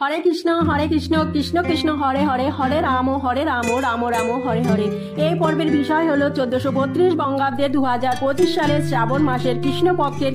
হরে কৃষ্ণ কৃষ্ণ কৃষ্ণ হরে হরে, হরে রাম রাম রাম হরে হরে। এই পর্বের বিষয় হলো 1432 বঙ্গাব্দে 2025 সালের শ্রাবণ মাসের কৃষ্ণপক্ষের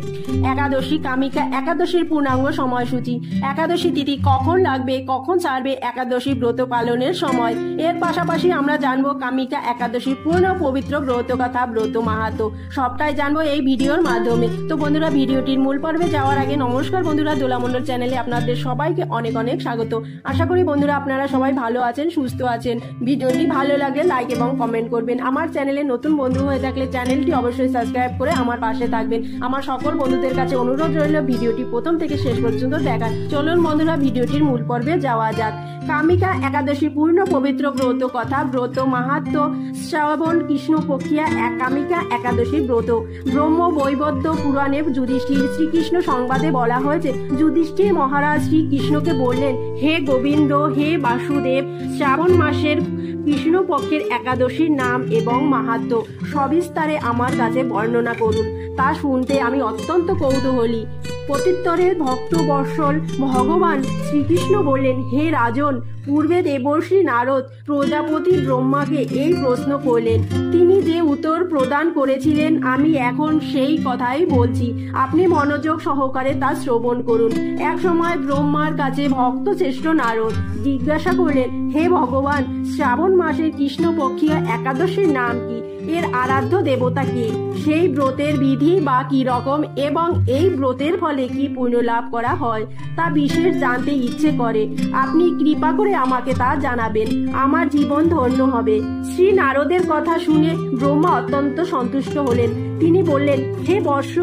একাদশী কামিকা একাদশীর পূর্ণাঙ্গ সময়সূচি। একাদশী তিথি কখন লাগবে, কখন ছাড়বে একাদশী ব্রত পালনের সময়। এর পাশাপাশি আমরা জানবো কামিকা একাদশীর পূর্ণ পবিত্র ব্রত কথা, ব্রত মাহাত্ম্য, সবটাই জানবো এই ভিডিওর মাধ্যমে। তো বন্ধুরা, ভিডিওটির মূল পর্বে যাওয়ার আগে নমস্কার বন্ধুরা, দোলামণ্ডল চ্যানেলে আপনাদের সবাইকে অনেক অনেক স্বাগত। আশা করি বন্ধুরা আপনারা সবাই ভালো আছেন, সুস্থ আছেন। ভিডিওটি ভালো লাগলে লাইক এবং কমেন্ট করবেন। আমার চ্যানেলে নতুন বন্ধু হয়ে থাকলে চ্যানেলটি অবশ্যই সাবস্ক্রাইব করে আমার পাশে থাকবেন। আমার সকল বন্ধুদের কাছে অনুরোধ রইল ভিডিওটি প্রথম থেকে শেষ পর্যন্ত দেখার। চলুন বন্ধুরা, ভিডিওটির মূল পর্বে যাওয়া যাক। কামিকা একাদশী পূর্ণ পবিত্র ব্রত কথা, ব্রত মাহাত্ম্য, শ্রাবণ কৃষ্ণপক্ষিয়া কামিকা একাদশী ব্রত। ব্রহ্ম বৈবদ্য পুরাণে যুধিষ্ঠির শ্রীকৃষ্ণ সংবাদে বলা হয়েছে, যুধিষ্ঠির মহারাজ শ্রীকৃষ্ণকে বললেন, হে গোবিন্দ, হে বাসুদেব, শ্রাবণ মাসের কৃষ্ণপক্ষের একাদশীর নাম এবং মাহাত্ম্য সবিস্তারে আমার কাছে বর্ণনা করুন। তা শুনতে আমি অত্যন্ত কৌতূহলী। প্রত্যুত্তরে ভক্তবৎসল ভগবান শ্রীকৃষ্ণ বললেন, হে রাজন, পূর্বে দেবর্ষি নারদ প্রজাপতি ব্রহ্মাকে এই প্রশ্ন করলেন। তিনি যে উত্তর প্রদান করেছিলেন আমি এখন সেই কথাই বলছি, আপনি মনোযোগ সহকারে তা শ্রবণ করুন। এক সময় ব্রহ্মার কাছে ভক্ত শ্রেষ্ঠ নারদ জিজ্ঞাসা করলেন, হে ভগবান, শ্রাবণ মাসের কৃষ্ণপক্ষীয় একাদশীর নাম কি? এর আরাধ্য দেবতা কে? সেই ব্রতের বিধি বা কি রকম এবং এই ব্রতের ফলে কি পুণ্য লাভ করা হয় তা বিশেষ জানতে ইচ্ছে করে। আপনি কৃপা করে আমাকে তা জানাবেন, আমার জীবন ধন্য হবে। শ্রী নারদের কথা শুনে ব্রহ্মা অত্যন্ত সন্তুষ্ট হলেন। তিনি বললেন, হে বর্ষ,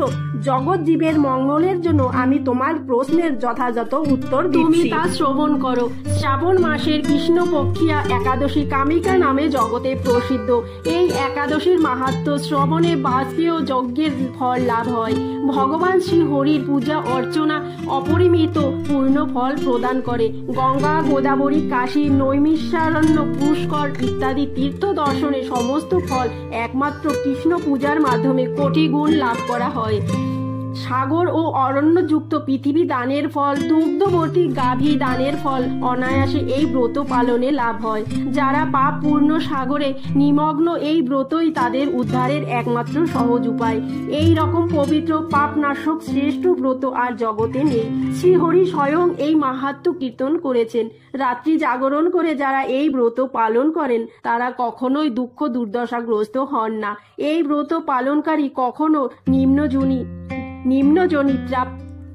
জগৎ জীবের মঙ্গলের জন্য আমি তোমার প্রশ্নের যথাযথ উত্তর দিচ্ছি, তুমি তা শ্রবণ করো। শ্রাবণ মাসের কৃষ্ণপক্ষিয়া একাদশী কামিকা নামে জগতে প্রসিদ্ধ। এই একাদশীর মাহাত্ম্য শ্রবণে বাজপেয় যজ্ঞের ফল লাভ হয়। ভগবান শ্রী হরির পূজা অর্চনা অপরিমিত পূর্ণ ফল প্রদান করে। গঙ্গা, গোদাবরী, কাশী, নৈমিষারণ্য, পুষ্কর ইত্যাদি তীর্থ দর্শনে সমস্ত ফল একমাত্র কৃষ্ণ পূজার মাধ্যমে কোটি গুণ লাভ করা হয়। সাগর ও অরণ্যযুক্ত পৃথিবী দানের ফল, দুগ্ধবর্তী গাভী দানের ফল অনায়াসে এই ব্রত পালনে লাভ হয়। যারা পাপ পূর্ণ সাগরে নিমগ্ন, এই ব্রতই তাদের উদ্ধারের একমাত্র সহজ উপায়। এই রকম পবিত্র পাপনাশক শ্রেষ্ঠ ব্রত আর জগতে নেই। শ্রীহরি স্বয়ং এই মাহাত্ম্য কীর্তন করেছেন। রাত্রি জাগরণ করে যারা এই ব্রত পালন করেন তারা কখনোই দুঃখ দুর্দশাগ্রস্ত হন না। এই ব্রত পালনকারী কখনো নিম্নজনী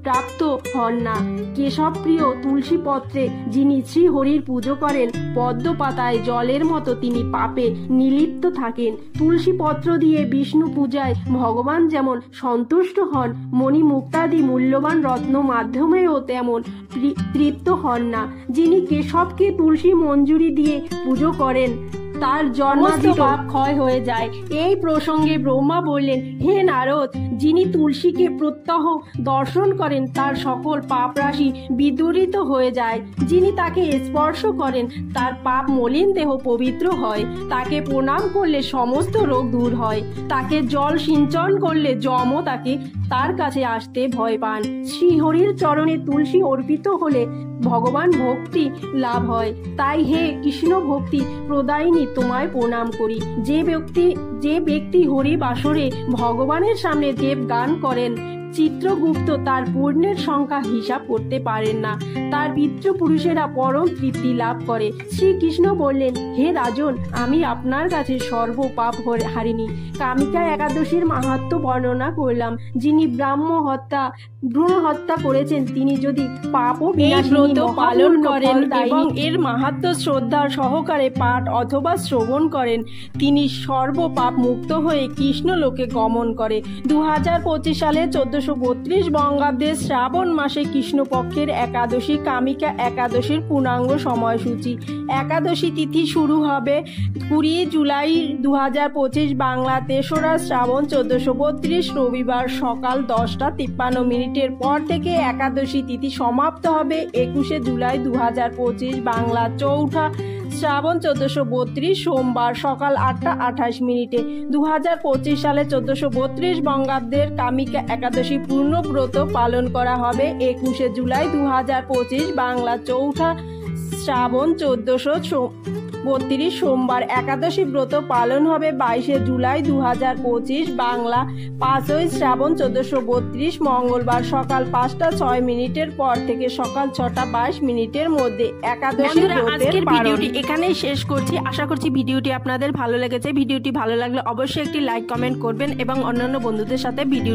প্রাপ্ত হন না। কেশব প্রিয় তুলসী পত্রে যিনি শ্রীহরির পুজো করেন, পদ্ম পাতায় জলের মতো তিনি পাপে নিলিপ্ত থাকেন। তুলসী পত্র দিয়ে বিষ্ণু পূজায় ভগবান যেমন সন্তুষ্ট হন, মণি মুক্তাদি মূল্যবান রত্ন মাধ্যমেও তেমন তৃপ্ত হন না। যিনি কেশবকে তুলসী মঞ্জুরি দিয়ে পুজো করেন তার জন্মাদি পাপ ক্ষয় হয়ে যায়। এই প্রসঙ্গে ব্রহ্মা বললেন, হে নারদ, যিনি তুলসীকে প্রত্যহ দর্শন করেন তার সকল পাপ রাশি বিদূরিত হয়ে যায়। যিনি তাকে স্পর্শ করেন তার পাপ মলিন দেহ পবিত্র হয়। তাকে প্রণাম করলে সমস্ত রোগ দূর হয়। তাকে জল সিঞ্চন করলে যমও তার কাছে আসতে ভয় পান। শ্রীহরির চরণে তুলসী অর্পিত হলে ভগবান ভক্তি লাভ হয়। তাই হে কৃষ্ণ ভক্তি প্রদায়িনী, তোমায় প্রণাম করি। যে ব্যক্তি হরি বাসরে ভগবানের সামনে দেব গান করেন, চিত্রগুপ্ত তার পুণ্যের সংখ্যা হিসাব করতে পারেন না। তার পিতৃপুরুষেরা পরম তৃপ্তি লাভ করে। শ্রীকৃষ্ণ বললেন, হে রাজন, আমি আপনার কাছে সর্ব পাপ হারিনি কামিকা একাদশীর মাহাত্ম্য বর্ণনা করলাম। যিনি ভ্রূণ হত্যা করেছেন তিনি যদি পাপ ও ব্রত পালন করেন এবং এর মাহাত্ম্য শ্রদ্ধার সহকারে পাঠ অথবা শ্রবণ করেন, তিনি সর্ব পাপ মুক্ত হয়ে কৃষ্ণ লোকে গমন করে। 2025 সালে 1432 বঙ্গাব্দে শ্রাবণ মাসে কৃষ্ণপক্ষের একাদশী কামিকা একাদশীর পূর্ণাঙ্গ সময়সূচি। একাদশী তিথি শুরু হবে 20 জুলাই 2025 বাংলা, 3রা শ্রাবণ 1432 রবিবার সকাল 10:53 পর থেকে। একাদশী তিথি সমাপ্ত হবে 21 জুলাই 2025 বাংলা, 4ঠা শ্রাবণ 1432 সোমবার সকাল 8:28 2025 সালে 1432 বঙ্গাব্দের কামিকা একাদশী পূর্ণব্রত পালন করা হবে 21 জুলাই 2025 বাংলা চৌঠা শ্রাবণ 1432 সোমবার একাদশী ব্রত পালন হবে 22 জুলাই 2025 বাংলা 5ই শ্রাবণ 1432 মঙ্গলবার সকাল 5:06 পর থেকে সকাল 6:22 মধ্যে একাদশী ব্রতের ভিডিওটি এখানেই শেষ করছি। আশা করছি ভিডিওটি আপনাদের ভালো লেগেছে। ভিডিওটি ভালো লাগলে অবশ্যই একটি লাইক কমেন্ট করবেন এবং অন্যান্য বন্ধুদের সাথে ভিডিও